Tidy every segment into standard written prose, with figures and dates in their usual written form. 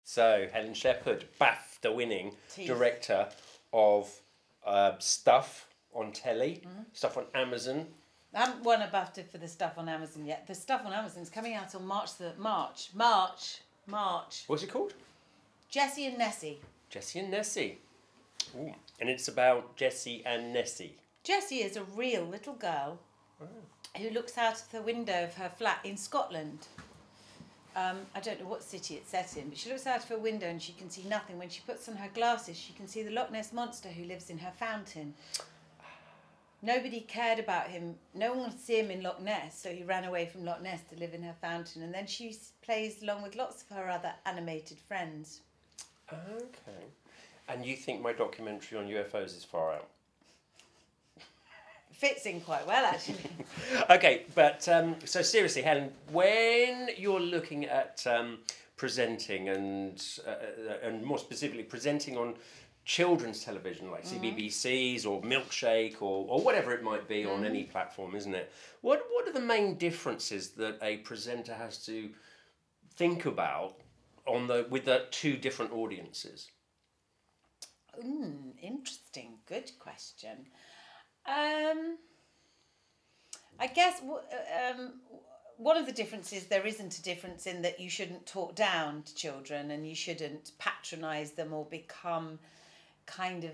So, Helen Shepherd, BAFTA-winning Teeth. director of stuff on telly, stuff on Amazon. I haven't won a BAFTA for the stuff on Amazon yet. The stuff on Amazon is coming out on March. What's it called? Jessie and Nessie. Jessie and Nessie. Ooh. Yeah. And it's about Jessie and Nessie. Jessie is a real little girl who looks out of the window of her flat in Scotland. I don't know what city it's set in, but she looks out of her window and she can see nothing. When she puts on her glasses, she can see the Loch Ness Monster who lives in her fountain. Nobody cared about him. No one wanted to see him in Loch Ness, so he ran away from Loch Ness to live in her fountain. And then she plays along with lots of her other animated friends. Okay. And you think my documentary on UFOs is far out? Fits in quite well, actually. Okay, but so seriously, Helen, when you're looking at presenting and more specifically presenting on children's television like CBBC's or Milkshake or whatever it might be on any platform, isn't it? What are the main differences that a presenter has to think about with the two different audiences? Interesting. Good question. I guess one of the differences, there isn't a difference in that you shouldn't talk down to children and you shouldn't patronise them or become kind of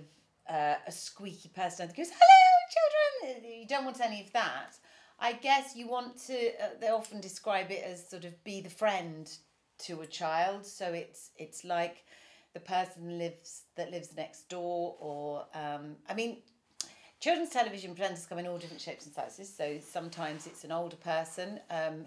a squeaky person that goes, hello children. You don't want any of that. I guess you want to, they often describe it as sort of be the friend to a child. So it's like the person that lives next door, or children's television presenters come in all different shapes and sizes. So sometimes it's an older person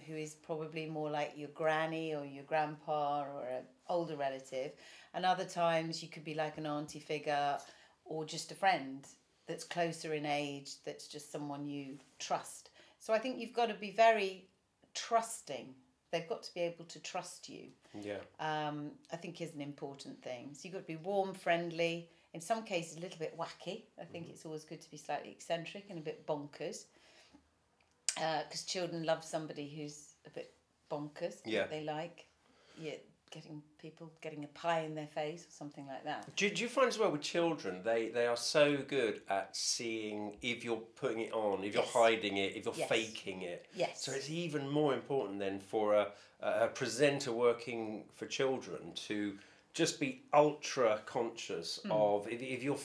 who is probably more like your granny or your grandpa or an older relative. And other times you could be like an auntie figure or just a friend that's closer in age, that's just someone you trust. So I think you've got to be very trusting. They've got to be able to trust you. Yeah. I think is an important thing. So you've got to be warm, friendly, in some cases a little bit wacky. I think it's always good to be slightly eccentric and a bit bonkers. Because children love somebody who's a bit bonkers. Yeah. They like getting a pie in their face or something like that. Do you find as well with children, they are so good at seeing if you're putting it on, if you're hiding it, if you're faking it. Yes. So it's even more important then for a presenter working for children to just be ultra conscious of if you're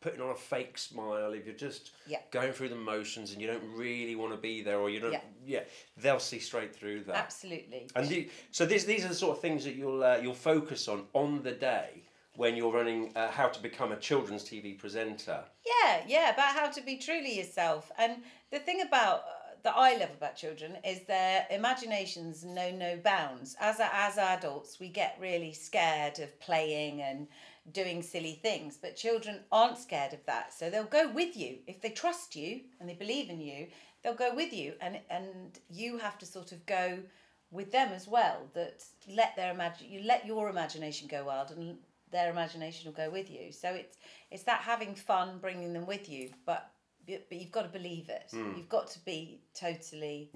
putting on a fake smile, if you're just going through the motions and you don't really want to be there, or you don't, they'll see straight through that. Absolutely. And so these are the sort of things that you'll focus on the day when you're running how to become a children's TV presenter. Yeah, about how to be truly yourself. And the thing about that I love about children is their imaginations know no bounds. As adults, we get really scared of playing and doing silly things, but children aren't scared of that. So they'll go with you. If they trust you and they believe in you, they'll go with you, and you have to sort of go with them as well. That you let your imagination go wild, and their imagination will go with you. So it's that having fun, bringing them with you, but you've got to believe it. You've got to be totally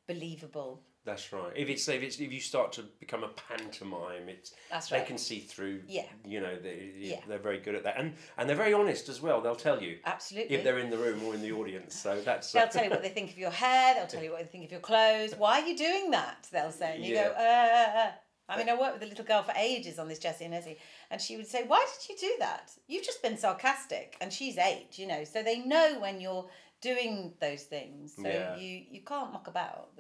believable. That's right. If you start to become a pantomime, they can see through. Yeah. You know, they're very good at that, and they're very honest as well. They'll tell you absolutely if they're in the room or in the audience. So that's. They'll tell you what they think of your hair. They'll tell you what they think of your clothes. Why are you doing that? They'll say, and you go. I mean, I worked with a little girl for ages on this Jessie and Nessie, and she would say, "Why did you do that? You've just been sarcastic." And she's 8, you know, so they know when you're doing those things, so you can't muck about.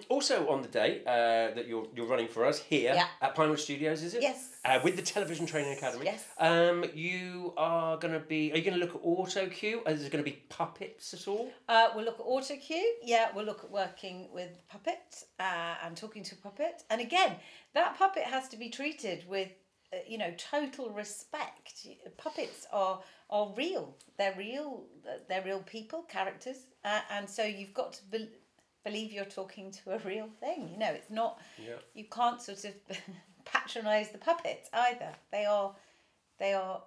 Also on the day that you're running for us here at Pinewood Studios, is it? Yes. With the Television Training Academy. Yes. You are going to be. Are you going to look at auto cue? Is there going to be puppets at all? We'll look at auto cue. Yeah, we'll look at working with puppet and talking to a puppet. And again, that puppet has to be treated with total respect. Puppets are real. They're real. They're real people, characters, and so you've got to believe you're talking to a real thing. You know, it's not. Yeah. You can't sort of patronise the puppets either. They are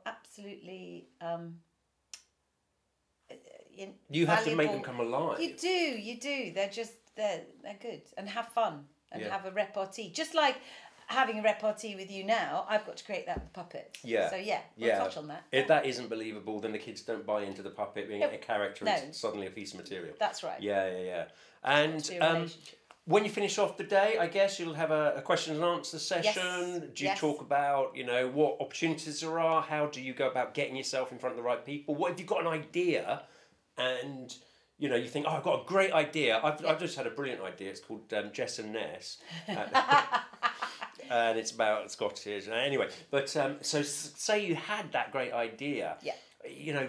absolutely. You have to make them come alive. You do. They're good, and have fun and have a repartee. Just like having a repartee with you now, I've got to create that with puppets. Yeah. So yeah, we'll touch on that. If that isn't believable, then the kids don't buy into the puppet being a character No. and suddenly a piece of material. That's right. Yeah. And To be a relationship. when you finish off the day, I guess you'll have a question and answer session. Do you talk about, what opportunities there are? How do you go about getting yourself in front of the right people? What if you've got an idea and you think, I've got a great idea. I've just had a brilliant idea. It's called Jess and Ness. And it's about Scottish. Anyway, but so say you had that great idea. Yeah.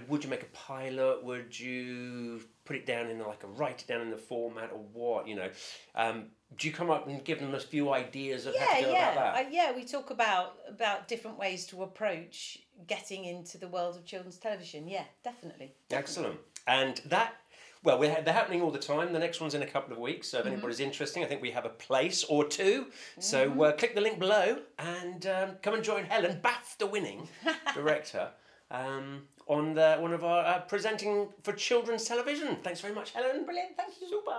Would you make a pilot? Would you put it down in write it down in the format or what? Do you come up and give them a few ideas of how to go about that? We talk about different ways to approach getting into the world of children's television. Yeah, definitely. Excellent. And that, they're happening all the time. The next one's in a couple of weeks. So if anybody's interested, I think we have a place or two. So click the link below and come and join Helen, BAFTA-winning director, on one of our presenting for children's television. Thanks very much, Helen. Brilliant, thank you. Super.